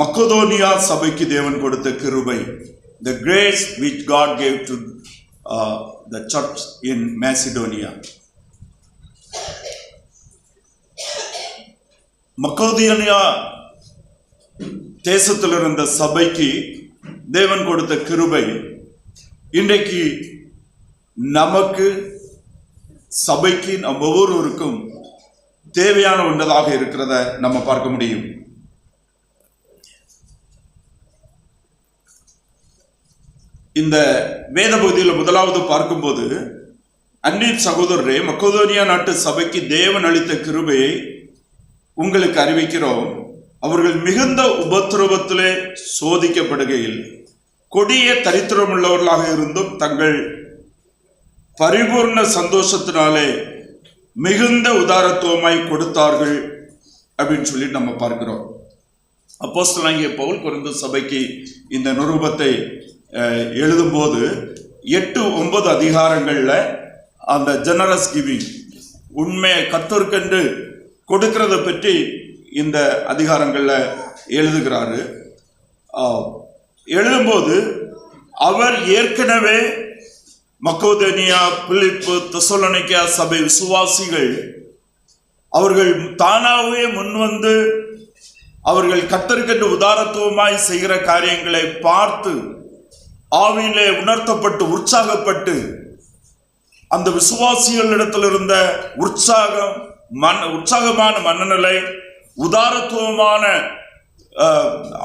மக்கதோனியா சபைக்கு தேவன் கொடுத்த கிருபை, the grace which God gave to the church in Macedonia. Macedonia தேசத்தில் இருந்த சபைக்கு தேவன் கொடுத்த கிருபை இன்றைக்கு நமக்கு, சபைக்கு, நம் ஒவ்வொருவருக்கும் தேவையான ஒன்றதாக இருக்கிறத நம்ம பார்க்க முடியும். இந்த வேத பகுதியில் முதலாவது பார்க்கும்போது, அன்பின் சகோதரரே, மக்கதோனியா நாட்டு சபைக்கு தேவன் அளித்த கிருபையை உங்களுக்கு அறிவிக்கிறோம். அவர்கள் மிகுந்த உபத்திரவத்திலே சோதிக்கப்படுகையில் கொடிய தரித்திரமுள்ளவர்களாக இருந்தும் தங்கள் பரிபூர்ண சந்தோஷத்தினாலே மிகுந்த உதாரத்துவமாய் கொடுத்தார்கள் அப்படின்னு சொல்லி நம்ம பார்க்கிறோம். அப்போஸ்தலனாகிய பவுல் கொரிந்து சபைக்கு இந்த நிருபத்தை எழுதும்போது 8-9 அதிகாரங்கள்ல அந்த ஜெனரஸ் கிவிங், உண்மையை கர்த்தருக்கென்று கொடுக்கிறத பற்றி இந்த அதிகாரங்கள்ல எழுதுகிறாரு. எழுதும்போது அவர் ஏற்கனவே மக்கதோனியா, பிலிப்பு, தெசலோனிக்கா சபை விசுவாசிகள் அவர்கள் தானாகவே முன்வந்து அவர்கள் கர்த்தருக்கென்று உதாரத்துவமாய் செய்கிற காரியங்களை பார்த்து ஆவியிலே உணர்த்தப்பட்டு உற்சாகப்பட்டு அந்த விசுவாசிகளிடத்தில் இருந்த உற்சாகமான மனநிலை, உதாரத்துவமான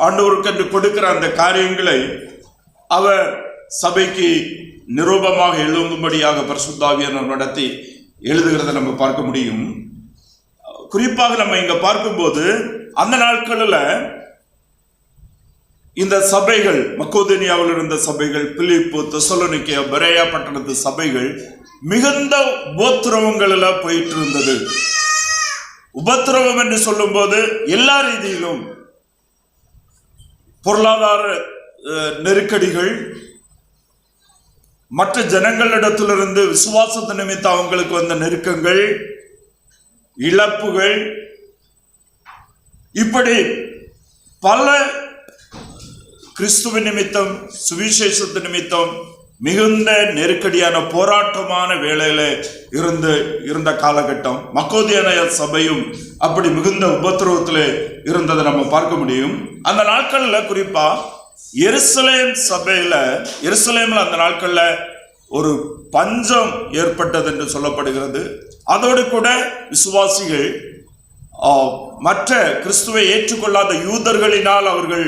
ஆண்டவருக்கென்று கொடுக்கிற அந்த காரியங்களை அவர் சபைக்கு நிரூபமாக எழுதும்படியாக பரிசுத்த ஆவியானவர் நடத்தி எழுதுகிறத நம்ம பார்க்க முடியும். குறிப்பாக நம்ம இங்க பார்க்கும்போது, அந்த நாட்களில் இந்த சபைகள், மக்கதோனியாவில் இருந்த சபைகள், பிலிப்பு, தெசலோனிக்கா, பெரேயா பட்டணத்து சபைகள் மிகுந்த உபத்திரவங்களில் போயிட்டு இருந்தது. உபத்திரவம் என்று சொல்லும் போது எல்லா ரீதியிலும் பொருளாதார நெருக்கடிகள், மற்ற ஜனங்களிடத்திலிருந்து விசுவாசத்து நிமித்தம் அவங்களுக்கு வந்த நெருக்கங்கள், இழப்புகள், இப்படி பல கிறிஸ்துவ நிமித்தம், சுவிசேஷத்து நிமித்தம் மிகுந்த நெருக்கடியான போராட்டமான வேளையில இருந்த காலகட்டம். மக்கதோனியா சபையும் அப்படி மிகுந்த உபத்திரவத்தில் இருந்ததை நம்ம பார்க்க முடியும். அந்த நாட்களில் குறிப்பா எருசலேம்ல அந்த நாட்களில் ஒரு பஞ்சம் ஏற்பட்டது என்று சொல்லப்படுகிறது. அதோடு கூட விசுவாசிகள் மற்ற கிறிஸ்துவை ஏற்றுக்கொள்ளாத யூதர்களினால் அவர்கள்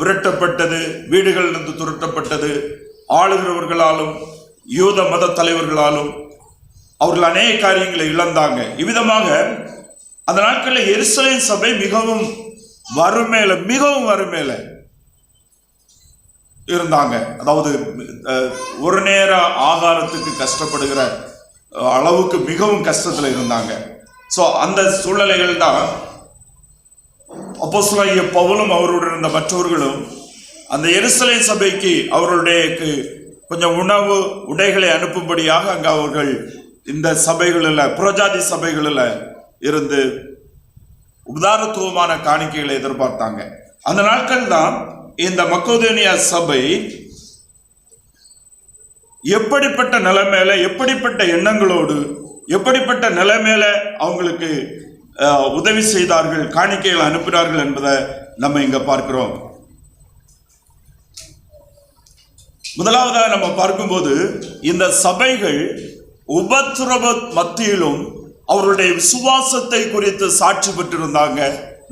விரட்டப்பட்டது, வீடுகளிலிருந்து துரட்டப்பட்டது, ஆளுகிறவர்களாலும் யூத மத தலைவர்களாலும் அவர்கள் அநேக காரியங்களை இழந்தாங்க. இவ்விதமாக அந்த நாட்களில் எருசலேம் சபை மிகவும் வறுமையில இருந்தாங்க. அதாவது ஒரு நேர ஆகாரத்துக்கு கஷ்டப்படுகிற அளவுக்கு மிகவும் கஷ்டத்தில் இருந்தாங்க. ஸோ அந்த சூழ்நிலைகள் தான் அப்போஸ்தலனாகிய பவுலும் அவருடன் இருந்த மற்றவர்களும் அந்த எருசலேம் சபைக்கு அவர்களுடைய கொஞ்சம் உணவு உடைகளை அனுப்பும்படியாக அங்கே அவர்கள் இந்த சபைகளில், புறஜாதி சபைகளில் இருந்து உதாரத்துவமான காணிக்கைகளை எதிர்பார்த்தாங்க. அந்த நாட்கள் தான் இந்த மக்கதோனியா சபை எப்படிப்பட்ட நிலைமையில, எப்படிப்பட்ட எண்ணங்களோடு, எப்படிப்பட்ட நிலைமையில அவங்களுக்கு உதவி செய்தார்கள், காணிக்கைகள் அனுப்பினார்கள் என்பதை நம்ம இங்க பார்க்கிறோம். முதலாவதாக நம்ம பார்க்கும்போது, இந்த சபைகள் உபத்திரவ மத்தியிலும் அவருடைய விசுவாசத்தை குறித்து சாட்சி பெற்றிருந்தாங்க.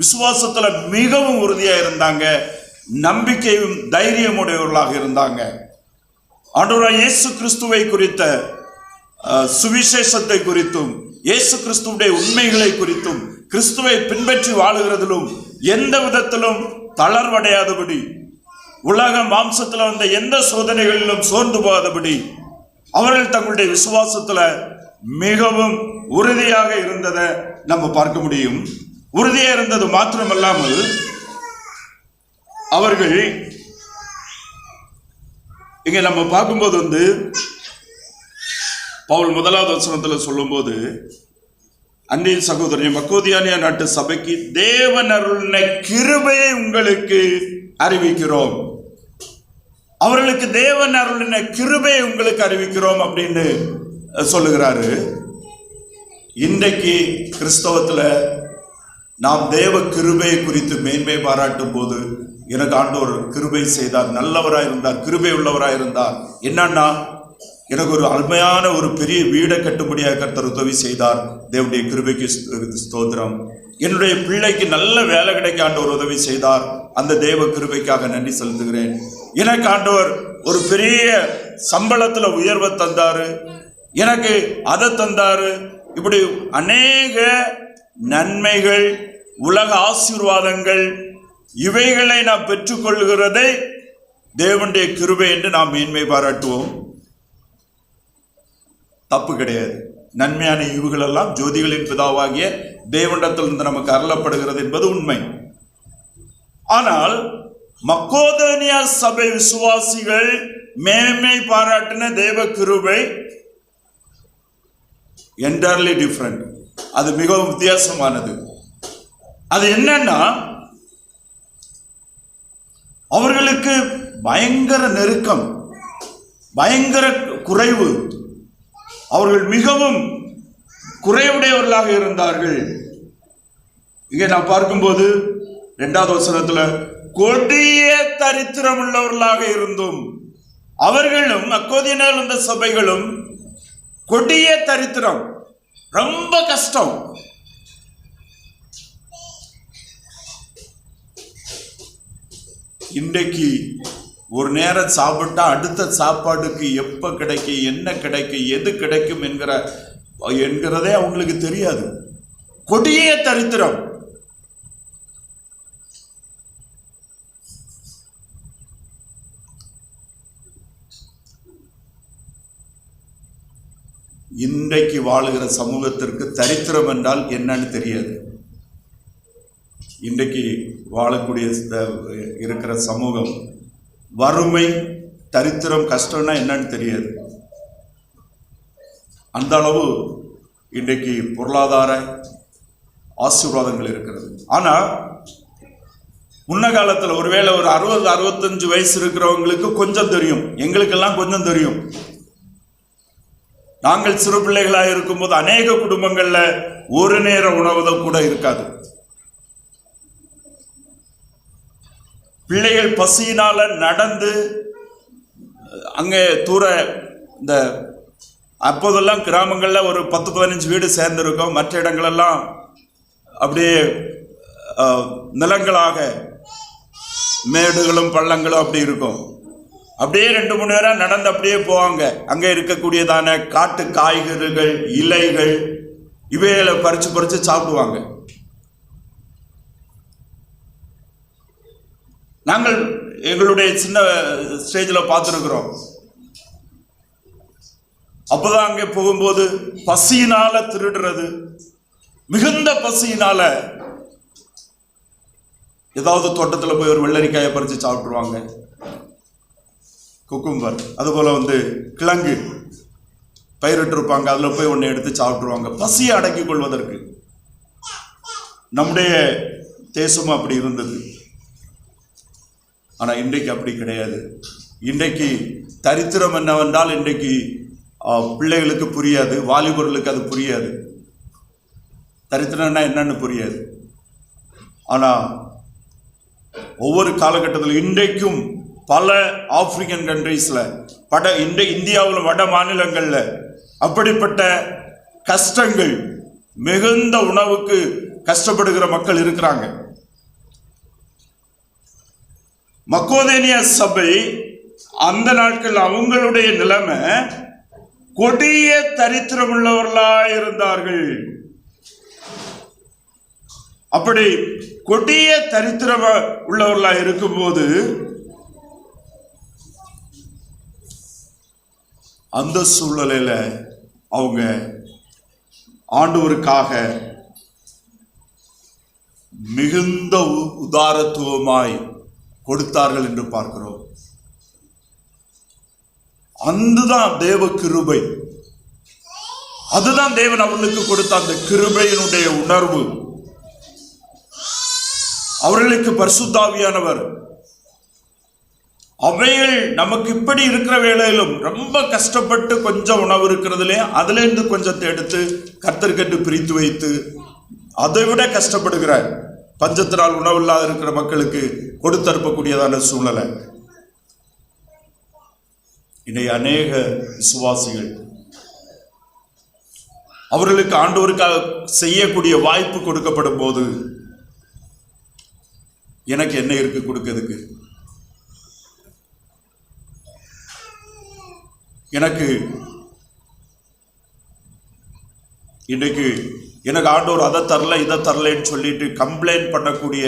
விசுவாசத்துல மிகவும் உறுதியா இருந்தாங்க. நம்பிக்கையும் தைரியமுடையவர்களாக இருந்தாங்க. ஆண்டவராகிய இயேசு கிறிஸ்துவை குறித்த சுவிசேஷத்தை குறித்தும், இயேசு கிறிஸ்துவுடைய உண்மைகளை குறித்தும், கிறிஸ்துவை பின்பற்றி வாழுகிறதிலும் எந்த விதத்திலும் தளர்வடையாதபடி, உலக மாம்சத்தில் வந்த எந்த சோதனைகளிலும் சோர்ந்து போகாதபடி அவர்கள் தங்களுடைய விசுவாசத்துல மிகவும் உறுதியாக இருந்ததை நம்ம பார்க்க முடியும். உறுதியா இருந்தது மாத்திரமல்லாமல் அவர்கள் இங்க நம்ம பார்க்கும்போது பவுல் முதலாவது வசனத்துல சொல்லும் போது, அன்றைய சகோதரி, மக்கோதியானியா நாட்டு சபைக்கு தேவன் அருளின கிருபையை உங்களுக்கு அறிவிக்கிறோம். அவர்களுக்கு தேவன் அருளின கிருபையை உங்களுக்கு அறிவிக்கிறோம் அப்படின்னு சொல்லுகிறாரு. இன்றைக்கு கிறிஸ்தவத்துல நாம் தேவ கிருபையை குறித்து மேன்மை பாராட்டும் போது, எனக்கு ஆண்டவர் கிருபை செய்தார், நல்லவராய் இருந்தார், கிருபை உள்ளவராய் இருந்தார். என்னன்னா, எனக்கு ஒரு அருமையான ஒரு பெரிய வீடை கட்டும்படியாக கர்த்தர் உதவி செய்தார், தேவனுடைய கிருபைக்கு ஸ்தோத்திரம். என்னுடைய பிள்ளைக்கு நல்ல வேலை கிடைக்க ஆண்டவர் உதவி செய்தார், அந்த தேவ கிருபைக்காக நன்றி செலுத்துகிறேன். எனக்கு ஆண்டவர் ஒரு பெரிய சம்பளத்துல உயர்வை தந்தாரு, எனக்கு அதை தந்தாரு. இப்படி அநேக நன்மைகள், உலக ஆசீர்வாதங்கள், இவைகளை நாம் பெற்றுக்கொள்கிறதை தேவனுடைய கிருபை என்று நாம் மேன்மை பாராட்டுவோம். தப்பு கிடையாது. நன்மையான ஈவுகள் எல்லாம் ஜோதிகளின் பிதாவாகிய தேவனிடத்திலிருந்து நமக்கு அருளப்படுகிறது என்பது உண்மை. ஆனால் மக்கோதனியா சபை விசுவாசிகள் மேன்மை பாராட்டின தேவ கிருபை என்டையர்லி டிஃபரண்ட். அது மிகவும் வித்தியாசமானது. அது என்னன்னா, அவர்களுக்கு பயங்கர நெருக்கம், பயங்கர குறைவு, அவர்கள் மிகவும் குறைவுடையவர்களாக இருந்தார்கள். இங்கே நான் பார்க்கும்போது 2வது வசனத்துல கொடிய தரித்திரம் உள்ளவர்களாக இருந்தும், அவர்களும் மக்கோதியானில் இருந்த சபைகளும் கொடிய தரித்திரம், ரொம்ப கஷ்டம். இன்றைக்கு ஒரு நேரம் சாப்பிட்டா அடுத்த சாப்பாடுக்கு எப்ப கிடைக்கும், என்ன கிடைக்கும், எது கிடைக்கும் என்கிறதே அவங்களுக்கு தெரியாது. கொடிய தரித்திரம். இன்றைக்கு வாழுகிற சமூகத்திற்கு தரித்திரம் என்றால் என்னன்னு தெரியாது. இன்றைக்கு வாழக்கூடிய இருக்கிற சமூகம் வறுமை, தரித்திரம், கஷ்டம்னா என்னன்னு தெரியாது. அந்த அளவு இன்றைக்கு பொருளாதார ஆசீர்வாதங்கள் இருக்கிறது. ஆனா முன்ன காலத்துல ஒருவேளை ஒரு 60-65 வயசு இருக்கிறவங்களுக்கு கொஞ்சம் தெரியும், எங்களுக்கெல்லாம் கொஞ்சம் தெரியும். நாங்கள் சிறு பிள்ளைகளாக இருக்கும்போது அநேக குடும்பங்கள்ல ஒரு நேர உணவு கூட இருக்காது. பிள்ளைகள் பசியினால நடந்து அங்கே தூர, இந்த அப்போதெல்லாம் கிராமங்கள்ல ஒரு 10-15 வீடு சேர்ந்திருக்கும், மற்ற இடங்களெல்லாம் அப்படியே நிலங்களாக மேடுகளும் பள்ளங்களும் அப்படி இருக்கும். அப்படியே 2-3 நேரம் நடந்து அப்படியே போவாங்க. அங்கே இருக்கக்கூடியதான காட்டு காய்கறிகள், இலைகள், இவைகளை பறிச்சு சாப்பிடுவாங்க. நாங்கள் எங்களுடைய சின்ன ஸ்டேஜில் பார்த்துருக்கிறோம். அப்போதான் அங்கே போகும்போது பசியினால திருடுறது, மிகுந்த பசியினால ஏதாவது தோட்டத்தில் போய் ஒரு வெள்ளரிக்காயை பறித்து சாப்பிட்டுருவாங்க, குக்கும்பர், அதுபோல் கிழங்கு பயிரிட்டு இருப்பாங்க, அதில் போய் ஒன்று எடுத்து சாப்பிட்டுருவாங்க, பசியை அடக்கிக் கொள்வதற்கு. நம்முடைய தேசமும் அப்படி இருந்தது. ஆனால் இன்றைக்கு அப்படி கிடையாது. இன்றைக்கு தரித்திரம் என்னவென்றால் இன்றைக்கு பிள்ளைகளுக்கு புரியாது, வாலிபர்களுக்கு அது புரியாது. தரித்திரம்னா என்னன்னு புரியாது. ஆனால் ஒவ்வொரு காலகட்டத்தில் இன்றைக்கும் பல ஆப்பிரிக்கன் கண்ட்ரீஸில் இந்தியாவில் வட மாநிலங்களில் அப்படிப்பட்ட கஷ்டங்கள், மிகுந்த உணவுக்கு கஷ்டப்படுகிற மக்கள் இருக்கிறாங்க. மக்கோதேனியா சபை அந்த நாட்கள் அவங்களுடைய நிலைமை கொடிய தரித்திரம் உள்ளவர்களாய் இருந்தார்கள். அப்படி கொடிய தரித்திரம் உள்ளவர்களாய் இருக்கும்போது அந்த சூழ்நிலையில அவங்க ஆண்டவருக்காக மிகுந்த உதாரத்துவமாய் கொடுத்தார்கள் என்று பார்க்கிறோம். அதுதான் தேவ கிருபை. அதுதான் தேவன் அவர்களுக்கு கொடுத்த அந்த கிருபையினுடைய உணர்வு. அவர்களுக்கு பரிசுத்த ஆவியானவர். அவைகள் நமக்கு இப்படி இருக்கிற வேளையிலும் ரொம்ப கஷ்டப்பட்டு கொஞ்சம் உணவு இருக்கிறதுலே அதுல இருந்து கொஞ்சத்தை எடுத்து கர்த்தர்க்கென்று பிரித்து வைத்து அதை விட கஷ்டப்படுகிற பஞ்சத்தினால் உணவு இல்லாத இருக்கிற மக்களுக்கு கொடுத்தனுப்பக்கூடியதான சூழ்நிலை. இன்றைய அநேக விசுவாசிகள் அவர்களுக்கு ஆண்டவருக்காக செய்யக்கூடிய வாய்ப்பு கொடுக்கப்படும் போது எனக்கு என்ன இருக்கு கொடுக்கிறதுக்கு, எனக்கு இன்றைக்கு எனக்கு ஆண்டவர் அதை தரல இதை தரலன்னு சொல்லிட்டு கம்ப்ளைண்ட் பண்ணக்கூடிய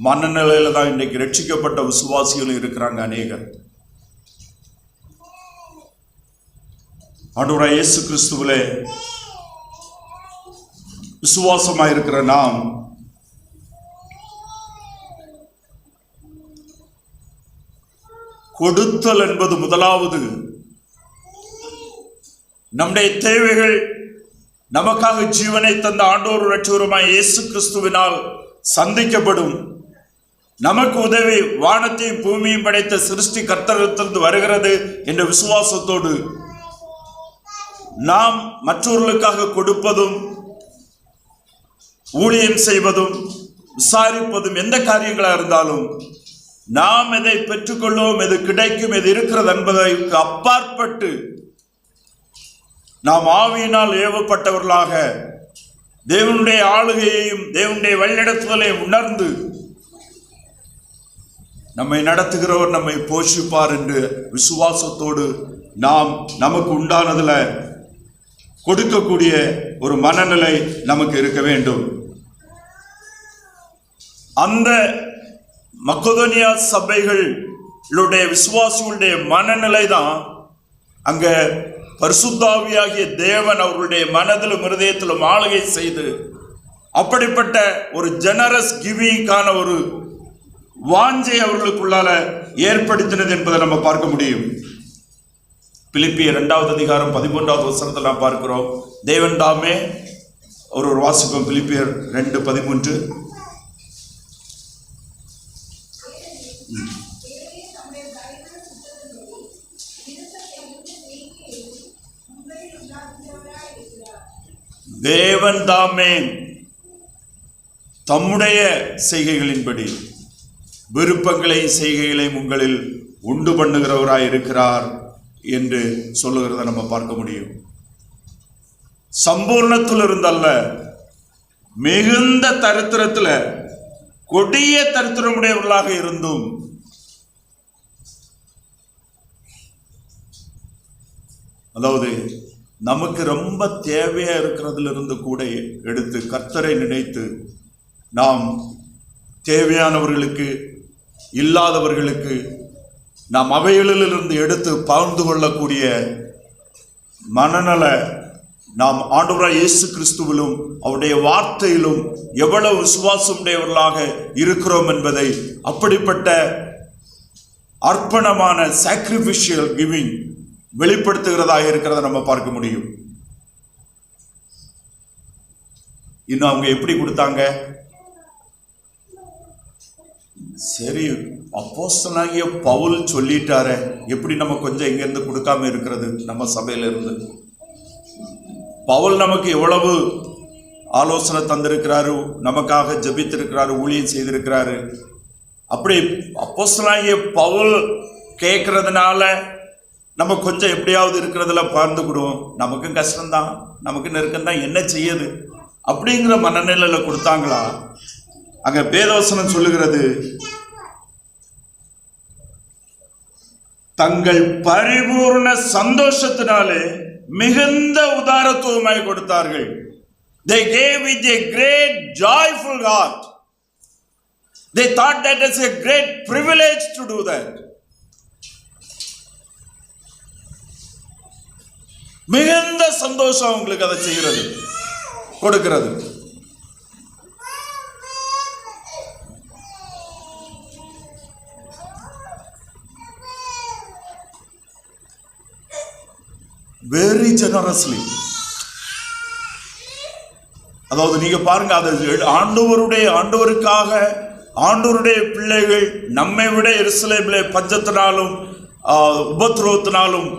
மனநிலையில தான் இன்றைக்கு ரட்சிக்கப்பட்ட விசுவாசிகள் இருக்கிறாங்க அநேகர். ஆண்டவராகிய இயேசு கிறிஸ்துவிலே விசுவாசமாயிருக்கிற நாம் கொடுத்தல் என்பது முதலாவது. நம்முடைய தேவைகள் நமக்காக ஜீவனை தந்த ஆண்டவர் இரட்சகருமாய் இயேசு கிறிஸ்துவினால் சந்திக்கப்படும். நமக்கு உதவி வானத்தையும் பூமியும் படைத்த சிருஷ்டி கர்த்தரிடத்திலிருந்து வருகிறது என்ற விசுவாசத்தோடு நாம் மற்றவர்களுக்காக கொடுப்பதும் ஊழியம் செய்வதும் விசாரிப்பதும் எந்த காரியங்களாக இருந்தாலும் நாம் எதை பெற்றுக்கொள்வோம், எது கிடைக்கும், எது இருக்கிறது என்பதற்கு அப்பாற்பட்டு நாம் ஆவியினால் ஏவப்பட்டவர்களாக தேவனுடைய ஆளுகையையும் தேவனுடைய வழிநடத்துதலையும் உணர்ந்து நம்மை நடத்துகிறவர் நம்மை போஷிப்பார் என்று விசுவாசத்தோடு நாம் நமக்கு உண்டானதுல கொடுக்கக்கூடிய ஒரு மனநிலை நமக்கு இருக்க வேண்டும். அந்த மக்கதோனியா சபைகளுடைய விசுவாசிகளுடைய மனநிலை தான் அங்க பரிசுத்த ஆவியாகிய தேவன் அவர்களுடைய மனதிலும் இருதயத்திலும் ஆளுகை செய்து அப்படிப்பட்ட ஒரு ஜெனரஸ் கிவிங்கான ஒரு வாஞ்சை அவர்களுக்குள்ளால ஏற்படுத்தினது என்பதை நம்ம பார்க்க முடியும். பிலிப்பியர் 2வது அதிகாரம் 13வது வசனத்தில் நாம் பார்க்கிறோம். தேவன் தாமே ஒரு வாசிப்போம். பிலிப்பியர் 2:13. தேவன் தாமே தம்முடைய செய்கைகளின்படி விருப்பங்களை செய்கைகளையும் உங்களில் உண்டு பண்ணுகிறவராய் இருக்கிறார் என்று சொல்லுகிறத நம்ம பார்க்க முடியும். சம்பூர்ணத்தில் இருந்தல்ல, மிகுந்த தரித்திரத்தில் கொடிய தரித்திரமுடையவர்களாக இருந்தும் அதாவது நமக்கு ரொம்ப தேவையா இருக்கிறதுல இருந்து கூட எடுத்து கர்த்தரை நினைத்து நாம் தேவையானவர்களுக்கு இல்லாதவர்களுக்கு நாம் அவைகளிலிருந்து எடுத்து பகிர்ந்து கொள்ளக்கூடிய மனநல நாம் ஆண்டவராகிய இயேசு கிறிஸ்துவிலும் அவருடைய வார்த்தையிலும் எவ்வளவு விசுவாசம் உடையவர்களாக இருக்கிறோம் என்பதை அப்படிப்பட்ட அர்ப்பணமான சாக்ரிஃபிஷியல் கிவிங் வெளிப்படுத்துகிறதாக இருக்கிறத நம்ம பார்க்க முடியும். இன்னும் அவங்க எப்படி கொடுத்தாங்க? சரி, அப்போஸ்தலனாகிய பவுல் சொல்லிட்டாரே, எப்படி நம்ம கொஞ்சம் இங்கிருந்து கொடுக்காம இருக்கிறது? நம்ம சபையில இருந்து பவுல் நமக்கு எவ்வளவு ஆலோசனை தந்திருக்கிறாரு, நமக்காக ஜெபித்திருக்கிறாரு, ஊழியம் செய்திருக்கிறாரு. அப்படி அப்போஸ்தலனாகிய பவுல் கேட்கறதுனால நம்ம கொஞ்சம் எப்படியாவது இருக்கிறதுல பகிர்ந்துக்கிடுவோம். நமக்கும் கஷ்டம்தான், நமக்கு நெருக்கம்தான், என்ன செய்யுது அப்படிங்கிற மனநிலையில கொடுத்தாங்களா? அங்க வேதவசனம் சொல்லுகிறது, தங்கள் பரிபூர்ண சந்தோஷத்தினாலே மிகுந்த உதாரத்துவமாய் கொடுத்தார்கள். They gave with a great joyful heart. They thought that it's a great privilege to do that. மிகுந்த சந்தோஷம் அவங்களுக்கு அதை செய்கிறது, கொடுக்கிறது. Very generously. அதாவது நீங்க பாருங்க, அது ஆண்டவருக்காக ஆண்டவருடைய பிள்ளைகள் நம்மை விட எருசலேமிலே பஞ்சத்தினாலும் உபத்திரவத்தினாலும்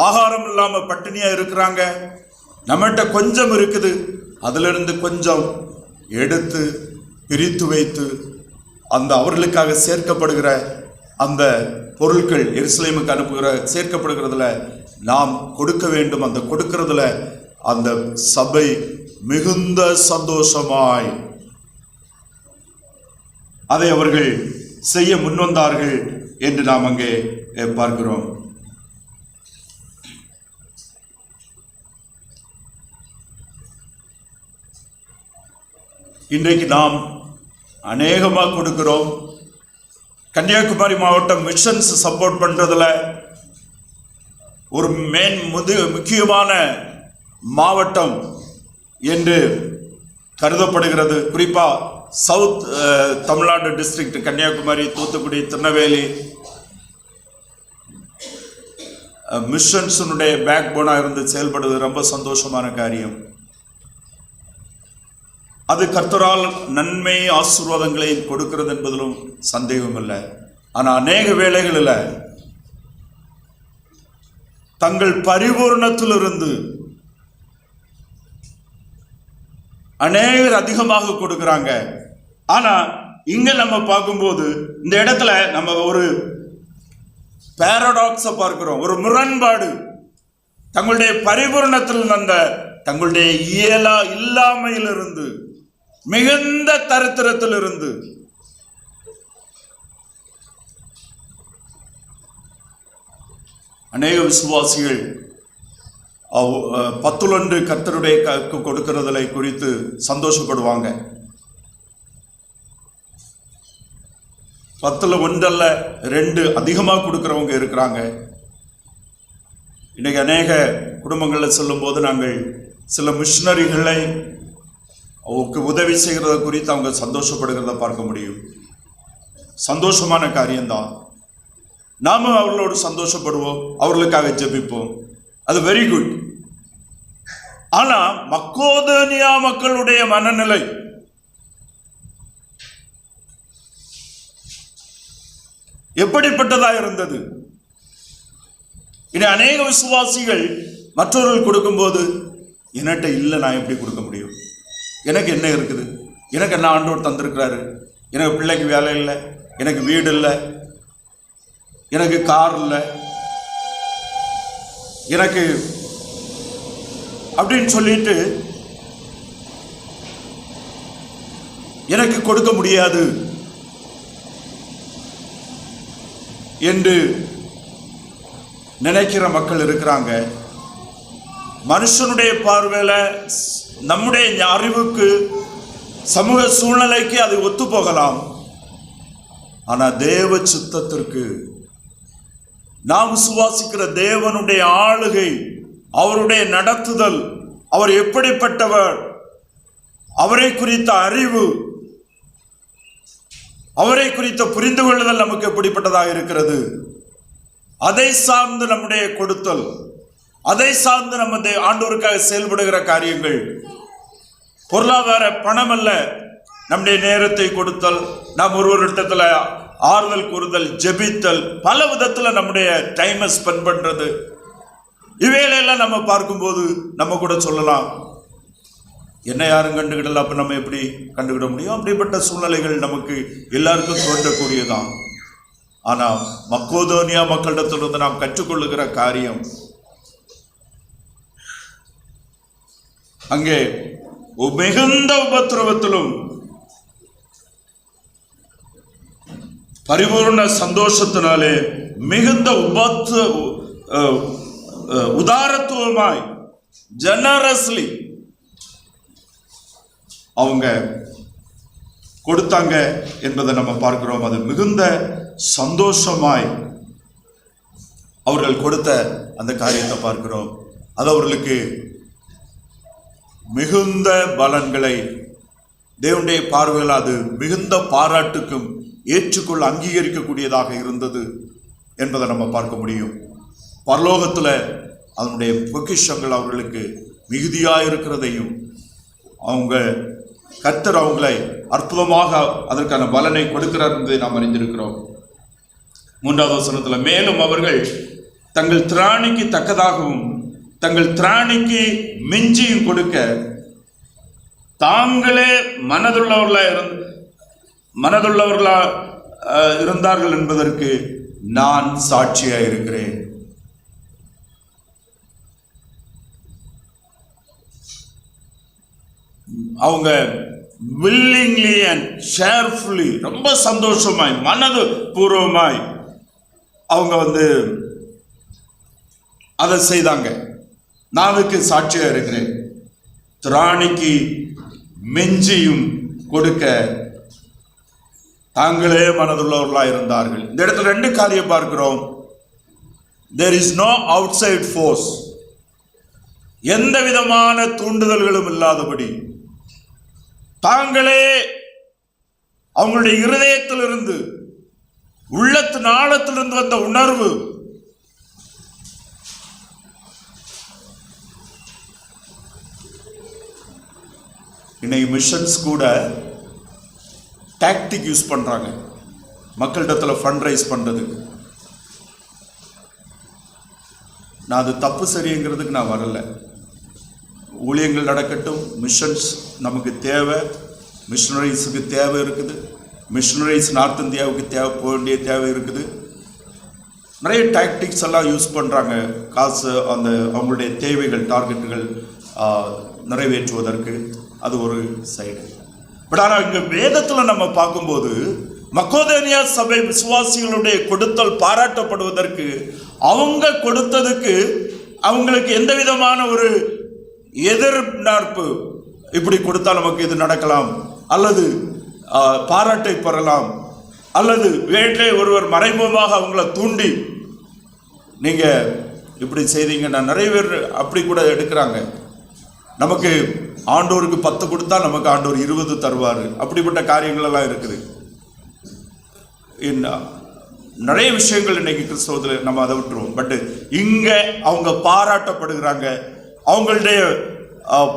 ஆகாரம் இல்லாம பட்டினியா இருக்கிறாங்க. நம்மகிட்ட கொஞ்சம் இருக்குது, அதுல இருந்து கொஞ்சம் எடுத்து பிரித்து வைத்து அந்த அவர்களுக்காக சேர்க்கப்படுகிற அந்த பொருட்கள் எருசலேமுக்கு சேர்க்கப்படுகிறதுல நாம் கொடுக்க வேண்டும். அந்த கொடுக்கிறதுல அந்த சபை மிகுந்த சந்தோஷமாய் அதை அவர்கள் செய்ய முன்வந்தார்கள் என்று நாம் அங்கே பார்க்கிறோம். இன்றைக்கு நாம் அநேகமாக கொடுக்கிறோம். கன்னியாகுமரி மாவட்டம் மிஷன்ஸ் சப்போர்ட் பண்றதுல ஒரு முக்கியமான மாவட்டம் என்று கருதப்படுகிறது. குறிப்பா சவுத் தமிழ்நாடு டிஸ்ட்ரிக்ட், கன்னியாகுமரி, தூத்துக்குடி, திருநெல்வேலி மிஷன்ஸுடைய பேக் போனா இருந்து செயல்படுவது ரொம்ப சந்தோஷமான காரியம். அது கர்த்தரால் நன்மை ஆசீர்வாதங்களை கொடுக்கிறது என்பதிலும் சந்தேகம் இல்லை. ஆனால் அநேக வேளைகளில் தங்கள் பரிபூர்ணத்திலிருந்து அநேகர் அதிகமாக கொடுக்கிறாங்க. ஆனா இங்க நம்ம பார்க்கும்போது இந்த இடத்துல நம்ம ஒரு பாரடாக்ஸை பார்க்கிறோம், ஒரு முரண்பாடு. தங்களுடைய பரிபூர்ணத்தில் வந்த தங்களுடைய இல்லாமையிலிருந்து, மிகுந்த தரித்திரத்திலிருந்து அநேக விசுவாசிகள் 10 கர்த்தருடைய கொடுக்கிறதை குறித்து சந்தோஷப்படுவாங்க. 10 அல்ல 2 அதிகமாக கொடுக்கிறவங்க இருக்கிறாங்க. இன்னைக்கு அநேக குடும்பங்களில் சொல்லும் போது நாங்கள் சில மிஷனரிகளை அவருக்கு உதவி செய்கிறத குறித்து அவங்க சந்தோஷப்படுகிறத பார்க்க முடியும். சந்தோஷமான காரியம்தான். நாமும் அவர்களோடு சந்தோஷப்படுவோம், அவர்களுக்காக ஜெபிப்போம். அது வெரி குட். ஆனா மக்கோதனியா மக்களுடைய மனநிலை எப்படிப்பட்டதா இருந்தது? இனி அநேக விசுவாசிகள் மற்றவர்கள் கொடுக்கும்போது என்கிட்ட இல்லை, நான் எப்படி கொடுக்க முடியும்? எனக்கு என்ன இருக்குது? எனக்கு என்ன ஆண்டவர் தந்திருக்கிறாரு? எனக்கு பிள்ளைக்கு வேலை இல்லை, எனக்கு வீடு இல்லை, எனக்கு கார் இல்லை, எனக்கு அப்படின்னு சொல்லிட்டு எனக்கு கொடுக்க முடியாது என்று நினைக்கிற மக்கள் இருக்கிறாங்க. மனுஷனுடைய பார்வையில, நம்முடைய அறிவுக்கு, சமூக சூழ்நிலைக்கு அது ஒத்து போகலாம். ஆனா தேவ சித்தத்திற்கு, நாம் விசுவாசிக்கிற தேவனுடைய ஆளுகை, அவருடைய நடத்துதல், அவர் எப்படிப்பட்டவர், அவரை குறித்த அறிவு, அவரை குறித்த புரிந்து கொள்ளுதல் நமக்கு எப்படிப்பட்டதாக இருக்கிறது, அதை சார்ந்து நம்முடைய கொடுத்தல், அதை சார்ந்து நம்ம ஆண்டவருக்காக செயல்படுகிற காரியங்கள், பொருளாதார பணம் அல்ல, நம்முடைய நேரத்தை கொடுத்தல், நாம் ஒருவரிடத்துல ஆறுதல் கூறுதல், ஜெபித்தல், பல விதத்துல நம்முடைய டைமை ஸ்பெண்ட் பண்றது, இவைகளெல்லாம் நம்ம பார்க்கும்போது நம்ம கூட சொல்லலாம், என்ன யாரும் கண்டுகிடல, அப்ப நம்ம எப்படி கண்டுகிட முடியும்? அப்படிப்பட்ட சூழ்நிலைகள் நமக்கு எல்லாருக்கும் தோன்றக்கூடியதான். ஆனா மக்கோதோனியா மக்களிடத்திலிருந்து நாம் கற்றுக்கொள்ளுகிற காரியம், அங்கே மிகுந்த உபத்திரவத்திலும் பரிபூர்ண சந்தோஷத்தினாலே மிகுந்த உதாரத்துவமாய், ஜெனரஸ்லி அவங்க கொடுத்தாங்க என்பதை நம்ம பார்க்கிறோம். அது மிகுந்த சந்தோஷமாய் அவர்கள் கொடுத்த அந்த காரியத்தை பார்க்கிறோம். அது அவர்களுக்கு மிகுந்த பலன்களை, தேவனுடைய பார்வையில் அது மிகுந்த பாராட்டுக்கும் ஏற்றுக்கொள்ள அங்கீகரிக்கக்கூடியதாக இருந்தது என்பதை நம்ம பார்க்க முடியும். பரலோகத்தில் அதனுடைய பொக்கிஷங்கள் அவர்களுக்கு மிகுதியாக இருக்கிறதையும், கர்த்தர் அவங்களை அற்புதமாக அதற்கான பலனை கொடுக்கிறார் என்பதை நாம் அறிந்திருக்கிறோம். 3வது வசனத்தில், மேலும் அவர்கள் தங்கள் திராணிக்கு தக்கதாகவும் தங்கள் திராணிக்கு மிஞ்சியும் கொடுக்க தாங்களே மனதுள்ளவர்களா இருந்தார்கள் என்பதற்கு நான் சாட்சியாக இருக்கிறேன். அவங்க willingly and cheerfully, ரொம்ப சந்தோஷமாய் மனது பூர்வமாய் அவங்க அதை செய்தாங்க. நான் அதுக்கு சாட்சியாக இருக்கிறேன். திராணிக்கு மெஞ்சியும் கொடுக்க தாங்களே மனதுள்ளவர்களாக இருந்தார்கள். இந்த இடத்துல 2 காரியம் பார்க்கிறோம். there is no outside force, எந்த விதமான தூண்டுதல்களும் இல்லாதபடி தாங்களே அவங்களுடைய இருதயத்திலிருந்து, உள்ளத்தின் ஆழத்திலிருந்து வந்த உணர்வு, இன்னைக்கு மிஷன்ஸ் கூட டாக்டிக் யூஸ் பண்றாங்க மக்களிடத்துல ஃபண்ட் ரைஸ் பண்றதுக்கு. நான் அது தப்பு சரிங்கிறதுக்கு நான் வரல. ஊழியங்கள் நடக்கட்டும், மிஷன்ஸ் நமக்கு தேவை, மிஷனரிஸுக்கு தேவை இருக்குது, மிஷனரிஸ் நார்த் இந்தியாவுக்கு போக வேண்டிய தேவை இருக்குது. நிறைய டாக்டிக்ஸ் எல்லாம் யூஸ் பண்ணுறாங்க, காசு அவங்களுடைய தேவைகள், டார்கெட்டுகள் நிறைவேற்றுவதற்கு. அது ஒரு சைடு. பட் ஆனால் இங்கே வேதத்தில் நம்ம பார்க்கும்போது மக்கோதேனியா சபை விசுவாசிகளுடைய கொடுத்தல் பாராட்டப்படுவதற்கு, அவங்க கொடுத்ததுக்கு அவங்களுக்கு எந்த விதமான ஒரு எதிர்பார்ப்பு, இப்படி கொடுத்தா நமக்கு இது நடக்கலாம், அல்லது பாராட்டை பெறலாம், அல்லது வீட்டிலே ஒருவர் மறைமுகமாக அவங்கள தூண்டி நீங்க இப்படி செய்தீங்கன்னா, நிறைய பேர் அப்படி கூட எடுக்கிறாங்க. நமக்கு ஆண்டோருக்கு 10 கொடுத்தா நமக்கு ஆண்டோர் 20 தருவார், அப்படிப்பட்ட காரியங்கள் எல்லாம் இருக்குது. நிறைய விஷயங்கள் இன்னைக்கு கிறிஸ்தவத்தில் நம்ம அதை விட்டுருவோம். பட் இங்க அவங்க பாராட்டப்படுகிறாங்க. அவங்களுடைய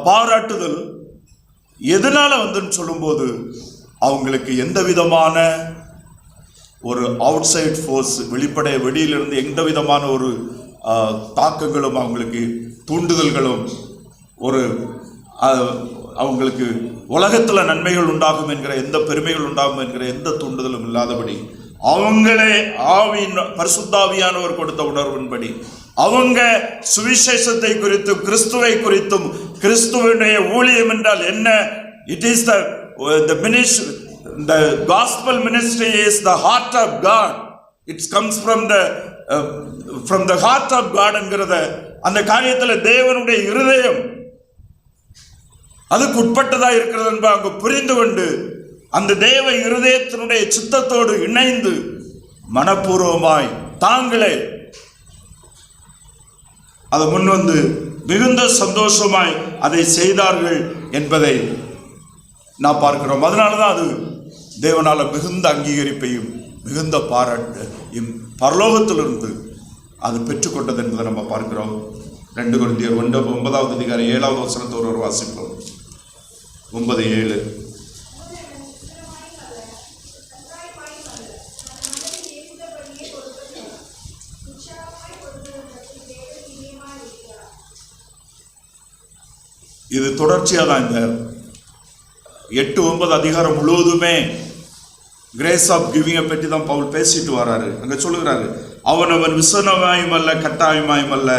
பாராட்டுதல் எதனால வந்துன்னு சொல்லும்போது, அவங்களுக்கு எந்த விதமான ஒரு அவுட் சைட் ஃபோர்ஸ், வெளியிலிருந்து எந்த விதமான ஒரு தாக்கங்களும், அவங்களுக்கு தூண்டுதல்களும், ஒரு அவங்களுக்கு உலகத்தில் நன்மைகள் உண்டாகும் என்கிற எந்த பெருமைகள் உண்டாகும் என்கிற எந்த தூண்டுதலும் இல்லாதபடி, அவங்களே பரிசுத்தாவியானவர் கொடுத்த உணர்வின்படி அவங்க சுவிசேஷத்தை குறித்தும் கிறிஸ்துவை குறித்தும், கிறிஸ்துவனுடைய ஊழியம் என்றால் என்ன, it is the ministry, the gospel ministry is the heart of God, it comes from the heart of God என்கிறத அந்த காரியத்தில் தேவனுடைய இருதயம் அதுக்கு உட்பட்டதா இருக்கிறது என்பதை அவங்க புரிந்து கொண்டு, அந்த தேவ இருதயத்தினுடைய சித்தத்தோடு இணைந்து மனப்பூர்வமாய் தாங்களே அதை முன்வந்து மிகுந்த சந்தோஷமாய் அதை செய்தார்கள் என்பதை நான் பார்க்கிறோம். அதனாலதான் அது தேவனால மிகுந்த அங்கீகரிப்பையும் மிகுந்த பாராட்டையும் பரலோகத்திலிருந்து அது பெற்றுக்கொண்டது என்பதை நம்ம பார்க்கிறோம். 2 கொரிந்தியர் 9வது அதிகாரம் 7வது வசனத்தை ஒரு வாசிப்போம். 9:7. இது தொடர்ச்சியாக தான் இந்த 8-9 அதிகாரம் முழுவதுமே கிரேஸ் ஆஃப் கிவிங்கை பற்றி தான் பவுல் பேசிட்டு வராரு. அங்க சொல்லுகிறாரு, அவனவன் விசனமாயும் அல்ல கட்டாயமாயும் அல்ல,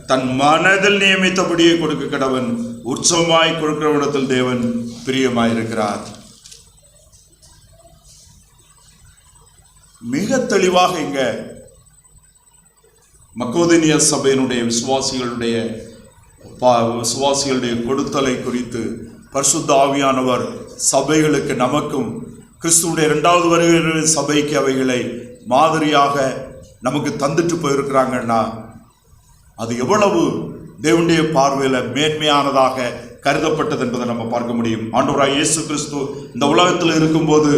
தன் மனதில் நியமித்தபடியே கொடுக்க கடவன், உற்சவமாய் கொடுக்கிறவனிடத்தில் தேவன் பிரியமாயிருக்கிறார். மிக தெளிவாக இங்க மக்கோதேனியா சபையினுடைய விசுவாசிகளுடைய கொடுத்தலை குறித்து பரிசுத்த ஆவியானவர் சபைகளுக்கு, நமக்கும் கிறிஸ்துவுடைய 2வது வருகிற சபைக்கு அவைகளை மாதிரியாக நமக்கு தந்துட்டு போயிருக்கிறாங்கன்னா, அது எவ்வளவு தேவனுடைய பார்வையில மேன்மையானதாக கருதப்பட்டது என்பதை நம்ம பார்க்க முடியும். ஆண்டவராய் இயேசு கிறிஸ்து இந்த உலகத்தில் இருக்கும்போது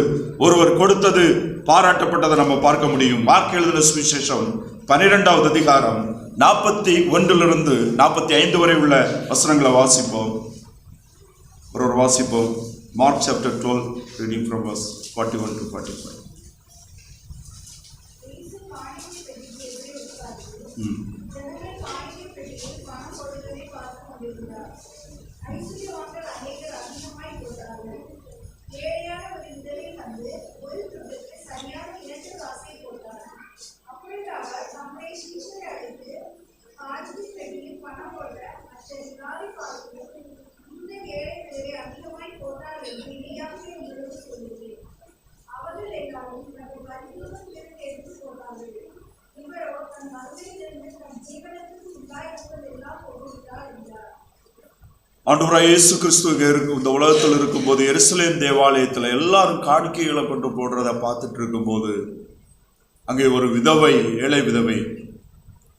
ஒருவர் கொடுத்தது பாராட்டப்பட்டதை நம்ம பார்க்க முடியும். மார்க் எழுதின சுவிசேஷம் 12வது அதிகாரம் 41 45 வரை உள்ள வசனங்களை வாசிப்போம். ஒரு வாசிப்போம். Mark chapter 12 reading from verse 41 to 45. ஆண்டவராய் இயேசு கிறிஸ்து இந்த உலகத்தில் இருக்கும்போது எருசலேம் தேவாலயத்தில் எல்லாரும் காணிக்கைகளை கொண்டு போடுறத பார்த்துட்டு இருக்கும்போது அங்கே ஒரு விதவை, ஏழை விதவை